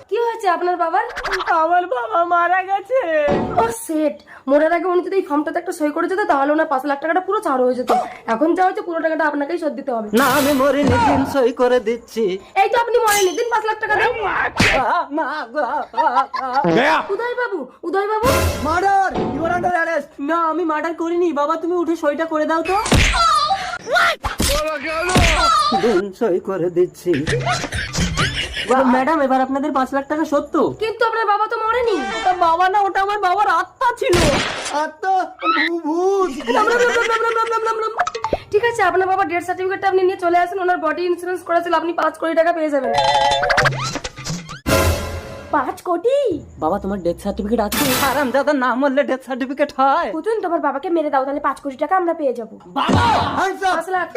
কি হয়েছে আপনার বাবার? আমার বাবা মারা গেছে। ও সেট, মরার আগে উনি যদি এই ফর্মটাতে একটা সই করে যেত তাহলে ওনার 5 লাখ টাকাটা পুরো ছাড় হয়ে যেত। এখন যা হচ্ছে পুরো টাকাটা আপনাকেই শোধ দিতে হবে। না আমি মরিনি, দিন সই করে দিচ্ছি। এই তো আপনি মরেননি, দিন 5 লাখ টাকা দেন। উদয় babu, Uday babu, murder, you are under arrest. না আমি মার্ডার করিনি বাবা, তুমি উঠে সইটা করে দাও তো। দিন সই করে দিচ্ছি। ম্যাডাম এবার আপনাদের 5 লাখ টাকা সত্য। কিন্তু আপনার বাবা তো মরেনি। ওটা বাবা না, ওটা আমার বাবার আত্মা ছিল। আত্মা? ভূত। ঠিক আছে, আপনার বাবা ডেথ সার্টিফিকেটটা আপনি নিয়ে চলে আসেন। ওনার বডি ইন্স্যুরেন্স করেছিল, আপনি 5 কোটি টাকা পেয়ে যাবেন। 5 কোটি? বাবা তোমার ডেথ সার্টিফিকেট আছে? হারামজাদা, না মরলে ডেথ সার্টিফিকেট হয়? পুতুন, তোমার বাবাকে মেরে দাও, তাহলে 5 কোটি টাকা আমরা পেয়ে যাবো। বাবা 5 লাখ।